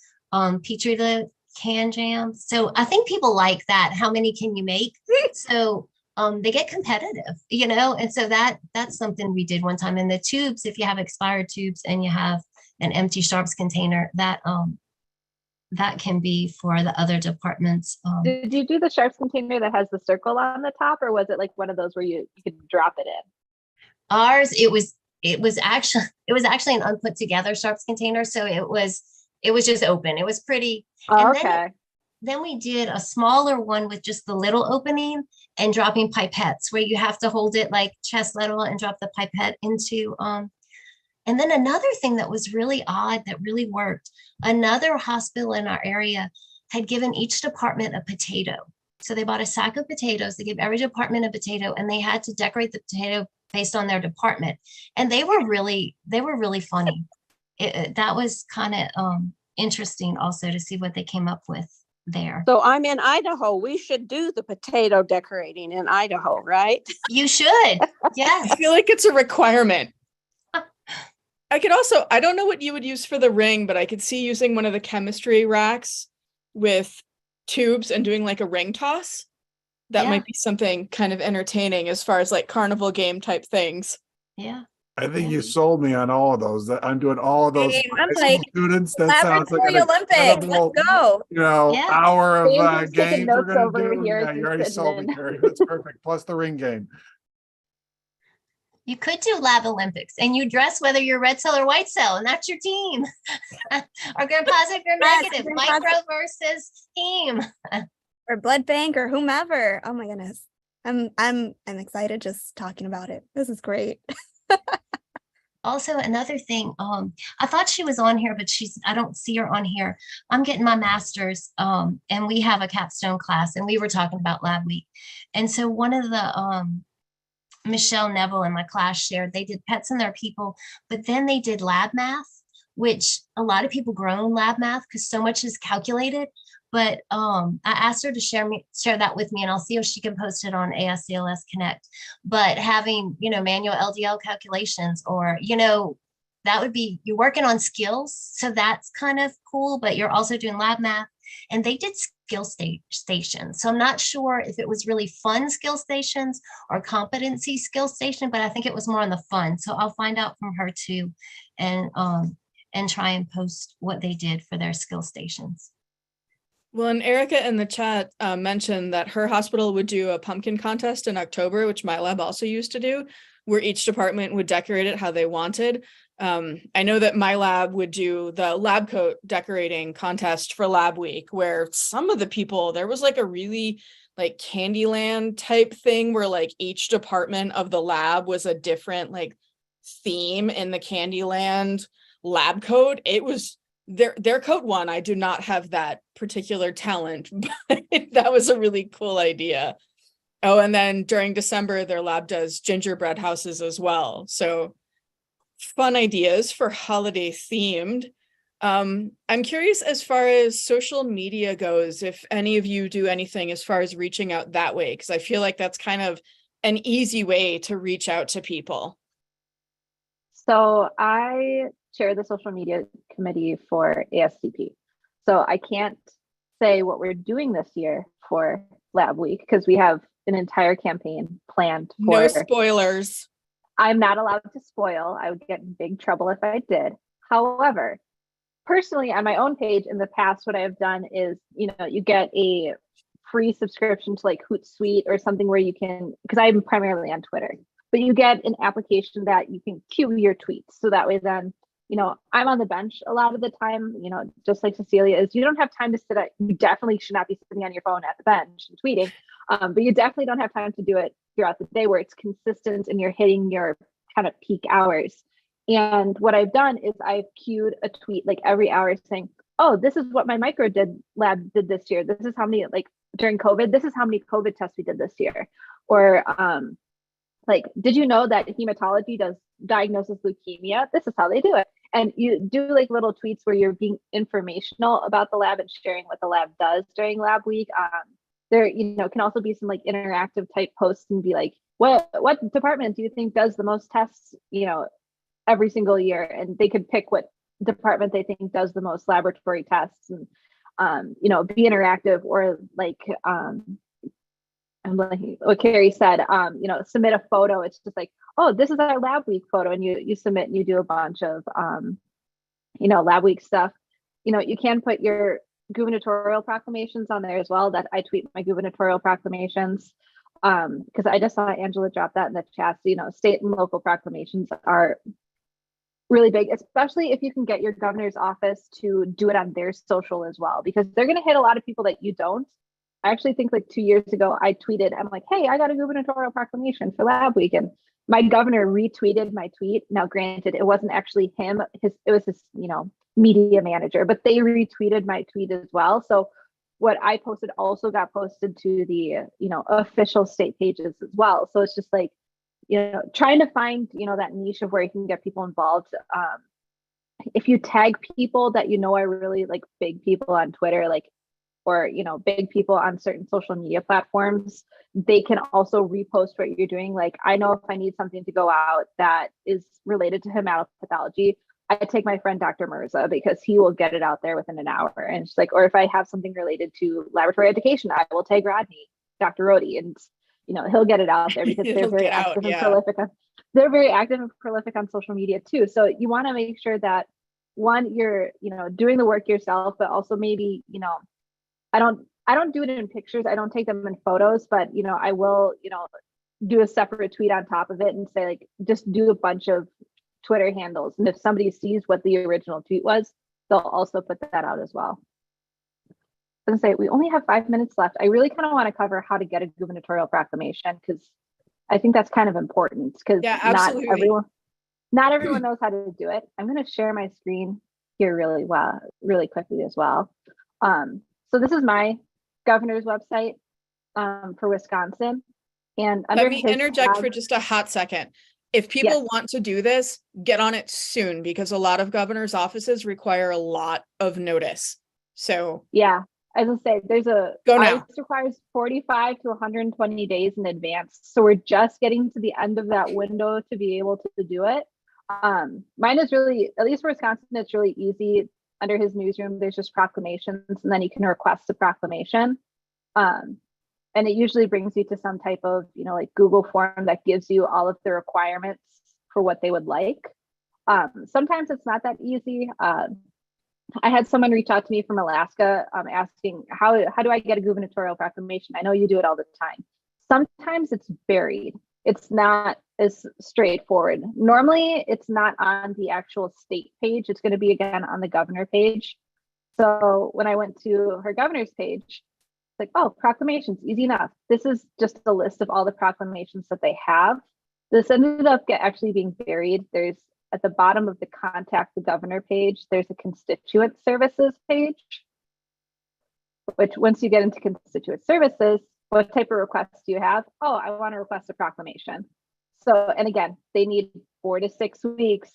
[SPEAKER 6] Petri lid can jam. So I think people like that. How many can you make? So they get competitive, and so that's something we did one time. And the tubes, if you have expired tubes and you have an empty sharps container, that can be for the other departments.
[SPEAKER 4] Did you do the sharps container that has the circle on the top, or was it like one of those where you could drop it in?
[SPEAKER 6] Ours, it was actually an unput together sharps container. So it was just open. It was pretty.
[SPEAKER 4] Oh, okay.
[SPEAKER 6] Then we did a smaller one with just the little opening and dropping pipettes where you have to hold it like chest level and drop the pipette into. And then another thing that was really odd that really worked, another hospital in our area had given each department a potato. So they bought a sack of potatoes. They gave every department a potato and they had to decorate the potato based on their department. And they were really funny. That was kind of interesting also to see what they came up with there.
[SPEAKER 7] So I'm in Idaho. We should do the potato decorating in Idaho, right?
[SPEAKER 6] You should. Yes.
[SPEAKER 2] I feel like it's a requirement. I don't know what you would use for the ring, but I could see using one of the chemistry racks with tubes and doing like a ring toss. That might be something kind of entertaining as far as like carnival game type things.
[SPEAKER 6] Yeah.
[SPEAKER 3] I think you sold me on all of those. That I'm doing all of those for
[SPEAKER 5] I'm
[SPEAKER 3] high school
[SPEAKER 5] like,
[SPEAKER 3] students. That sounds like an
[SPEAKER 5] Olympics.
[SPEAKER 3] incredible,
[SPEAKER 5] Let's go.
[SPEAKER 3] hour of
[SPEAKER 4] James is taking
[SPEAKER 3] games we're
[SPEAKER 4] notes
[SPEAKER 3] gonna
[SPEAKER 4] over
[SPEAKER 3] do.
[SPEAKER 4] here
[SPEAKER 3] Yeah,
[SPEAKER 4] as
[SPEAKER 3] you
[SPEAKER 4] he's
[SPEAKER 3] already
[SPEAKER 4] sitting
[SPEAKER 3] sold me,
[SPEAKER 4] in.
[SPEAKER 3] Carrie. That's perfect. Plus the ring game.
[SPEAKER 6] You could do Lab Olympics and you dress whether you're red cell or white cell, and that's your team. Or gram-positive, gram-negative, micro versus heme.
[SPEAKER 5] Or blood bank or whomever. Oh my goodness. I'm excited just talking about it. This is great.
[SPEAKER 6] Also, another thing, I thought she was on here, but I don't see her on here. I'm getting my master's, and we have a capstone class, and we were talking about Lab Week. And so one of the Michelle Neville in my class shared, they did pets and their people, but then they did lab math, which a lot of people groan lab math because so much is calculated. But I asked her to share that with me, and I'll see if she can post it on ASCLS Connect. But having, manual LDL calculations, or, that would be, you're working on skills. So that's kind of cool, but you're also doing lab math. And they did skill stations. So I'm not sure if it was really fun skill stations or competency skill station, but I think it was more on the fun. So I'll find out from her too, and try and post what they did for their skill stations.
[SPEAKER 2] Well, and Erica in the chat mentioned that her hospital would do a pumpkin contest in October, which my lab also used to do, where each department would decorate it how they wanted. I know that my lab would do the lab coat decorating contest for Lab Week, where some of the people, there was like a really like Candyland type thing where like each department of the lab was a different like theme in the Candyland lab coat. It was their coat won. I do not have that particular talent, but that was a really cool idea. Oh, and then during December, their lab does gingerbread houses as well. So fun ideas for holiday themed. I'm curious as far as social media goes, if any of you do anything as far as reaching out that way, because I feel like that's kind of an easy way to reach out to people.
[SPEAKER 4] So I chair the social media committee for ASCP. So I can't say what we're doing this year for Lab Week because we have an entire campaign planned for.
[SPEAKER 2] No spoilers.
[SPEAKER 4] I'm not allowed to spoil. I would get in big trouble if I did. However, personally on my own page in the past, what I've done is, you get a free subscription to like Hootsuite or something where you can, because I'm primarily on Twitter, but you get an application that you can queue your tweets. So that way then, I'm on the bench a lot of the time, just like Cecilia is, you don't have time to you definitely should not be sitting on your phone at the bench and tweeting. But you definitely don't have time to do it throughout the day where it's consistent and you're hitting your kind of peak hours. And what I've done is I've queued a tweet like every hour saying, oh, this is what my lab did this year. This is how many, like during COVID, this is how many COVID tests we did this year. Or like, did you know that hematology does diagnosis leukemia? This is how they do it. And you do like little tweets where you're being informational about the lab and sharing what the lab does during lab week. There, can also be some like interactive type posts and be like, what department do you think does the most tests, every single year? And they could pick what department they think does the most laboratory tests and, be interactive, or like, I'm like what Carrie said, submit a photo. It's just like, oh, this is our lab week photo. And you submit and you do a bunch of, lab week stuff. You can put your gubernatorial proclamations on there as well. That I tweet my gubernatorial proclamations because I just saw Angela drop that in the chat. So, state and local proclamations are really big, especially if you can get your governor's office to do it on their social as well, because they're going to hit a lot of people that you don't. I actually think like 2 years ago, I tweeted, I'm like, hey, I got a gubernatorial proclamation for lab week. And my governor retweeted my tweet. Now, granted, it wasn't actually him. It was his, media manager, but they retweeted my tweet as well. So what I posted also got posted to the, official state pages as well. So it's just like, trying to find, that niche of where you can get people involved. If you tag people that are really like big people on Twitter, like, or big people on certain social media platforms, they can also repost what you're doing. Like, I know if I need something to go out that is related to hematopathology, I take my friend Dr. Mirza, because he will get it out there within an hour. And it's like, or if I have something related to laboratory education, I will tag Rodney, Dr. Rhodey, and he'll get it out there because they're very active and prolific. They're very active and prolific on social media too. So you want to make sure that one, you're doing the work yourself, but also maybe I don't do it in pictures. I don't take them in photos, but I will do a separate tweet on top of it and say, like, just do a bunch of Twitter handles. And if somebody sees what the original tweet was, they'll also put that out as well. I was gonna say, we only have 5 minutes left. I really kind of want to cover how to get a gubernatorial proclamation, because I think that's kind of important, because not everyone knows how to do it. I'm going to share my screen here really quickly as well. So this is my governor's website for Wisconsin. And
[SPEAKER 2] let me interject for just a hot second. If people want to do this, get on it soon, because a lot of governor's offices require a lot of notice. So
[SPEAKER 4] yeah, as I say,
[SPEAKER 2] go now.
[SPEAKER 4] ICE requires 45 to 120 days in advance. So we're just getting to the end of that window to be able to do it. Mine is really, at least for Wisconsin, it's really easy. Under his newsroom, there's just proclamations, and then you can request a proclamation. And it usually brings you to some type of, like Google form that gives you all of the requirements for what they would like. Sometimes it's not that easy. I had someone reach out to me from Alaska asking, how do I get a gubernatorial proclamation? I know you do it all the time. Sometimes it's buried. It's not as straightforward. Normally, it's not on the actual state page. It's going to be, again, on the governor page. So when I went to her governor's page, it's like, oh, proclamations, easy enough. This is just a list of all the proclamations that they have. This ended up actually being buried. There's, at the bottom of the contact the governor page, there's a constituent services page, which once you get into constituent services, what type of requests do you have? Oh, I want to request a proclamation. So, and again, they need 4 to 6 weeks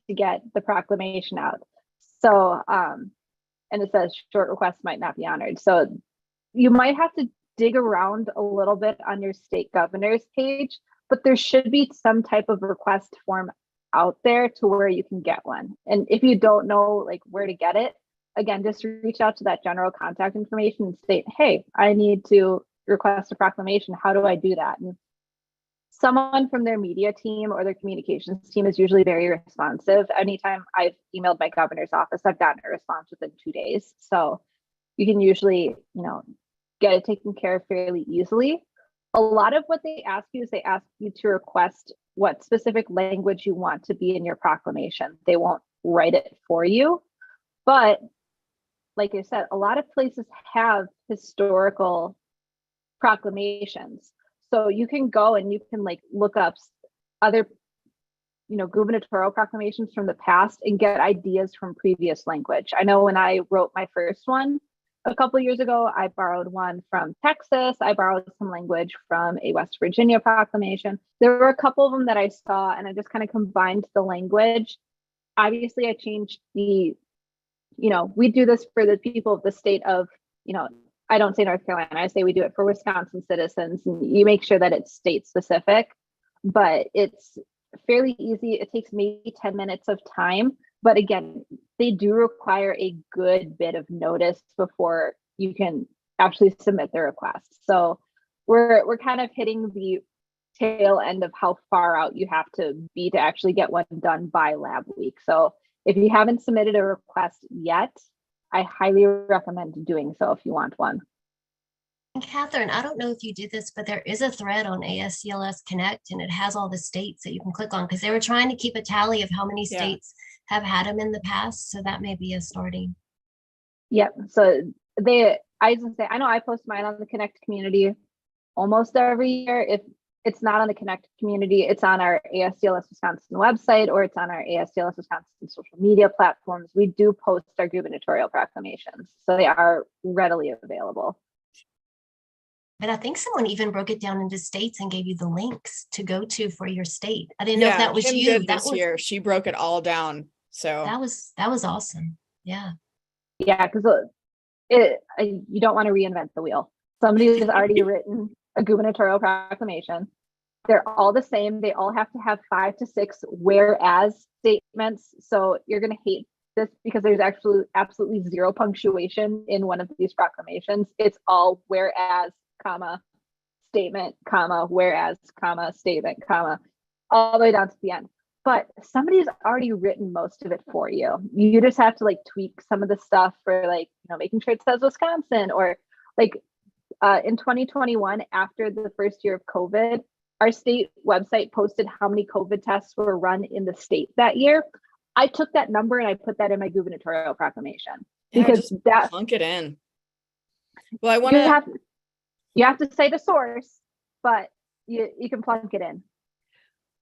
[SPEAKER 4] to get the proclamation out. So, and it says short requests might not be honored. So you might have to dig around a little bit on your state governor's page, but there should be some type of request form out there to where you can get one. And if you don't know like where to get it, again, just reach out to that general contact information and state, hey, I need to request a proclamation. How do I do that? And someone from their media team or their communications team is usually very responsive. Anytime I've emailed my governor's office, I've gotten a response within 2 days. So you can usually, get it taken care of fairly easily. A lot of what they ask you is they ask you to request what specific language you want to be in your proclamation. They won't write it for you. But like I said, a lot of places have historical proclamations. So you can go and you can like look up other, gubernatorial proclamations from the past and get ideas from previous language. I know when I wrote my first one a couple of years ago, I borrowed one from Texas. I borrowed some language from a West Virginia proclamation. There were a couple of them that I saw, and I just kind of combined the language. Obviously, I changed we do this for the people of the state of, I don't say North Carolina, I say we do it for Wisconsin citizens, and you make sure that it's state specific, but it's fairly easy. It takes maybe 10 minutes of time. But again, they do require a good bit of notice before you can actually submit the request. So we're kind of hitting the tail end of how far out you have to be to actually get one done by lab week. So if you haven't submitted a request yet, I highly recommend doing so if you want one.
[SPEAKER 6] And Kathryn, I don't know if you did this, but there is a thread on ASCLS Connect, and it has all the states that you can click on, because they were trying to keep a tally of how many states have had them in the past. So that may be a starting.
[SPEAKER 4] Yep. So I know I post mine on the Connect community almost every year. If it's not on the Connect community, it's on our ASCLS Wisconsin website, or it's on our ASCLS Wisconsin social media platforms. We do post our gubernatorial proclamations, so they are readily available.
[SPEAKER 6] But I think someone even broke it down into states and gave you the links to go to for your state. I didn't know if that was
[SPEAKER 2] Kim
[SPEAKER 6] you.
[SPEAKER 2] Did this year. She broke it all down. So
[SPEAKER 6] that was awesome. Yeah.
[SPEAKER 4] Yeah, because you don't want to reinvent the wheel. Somebody has already written a gubernatorial proclamation. They're all the same. They all have to have 5 to 6 whereas statements. So you're going to hate this because there's actually absolutely zero punctuation in one of these proclamations. It's all whereas, comma, statement, comma, whereas, comma, statement, comma, all the way down to the end. But somebody's already written most of it for you. You just have to like tweak some of the stuff for like, making sure it says Wisconsin, or like in 2021, after the first year of COVID, our state website posted how many COVID tests were run in the state that year. I took that number and I put that in my gubernatorial proclamation, because that
[SPEAKER 2] plunk it in. Well, I want to.
[SPEAKER 4] You have to say the source, but you can plunk it in.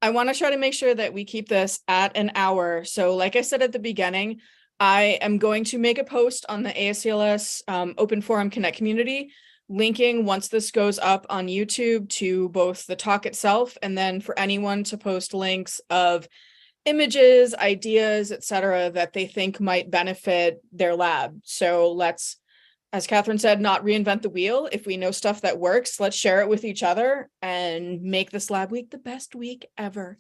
[SPEAKER 2] I want to try to make sure that we keep this at an hour. So like I said at the beginning, I am going to make a post on the ASCLS Open Forum Connect community, linking once this goes up on YouTube to both the talk itself, and then for anyone to post links of images, ideas, etc., that they think might benefit their lab. So let's, as Kathryn said, not reinvent the wheel. If we know stuff that works, let's share it with each other and make this lab week the best week ever.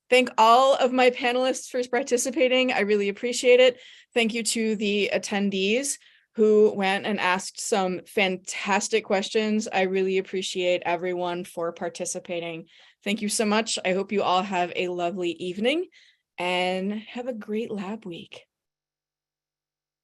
[SPEAKER 2] Thank all of my panelists for participating. I really appreciate it. Thank you to the attendees who went and asked some fantastic questions. I really appreciate everyone for participating. Thank you so much. I hope you all have a lovely evening and have a great lab week.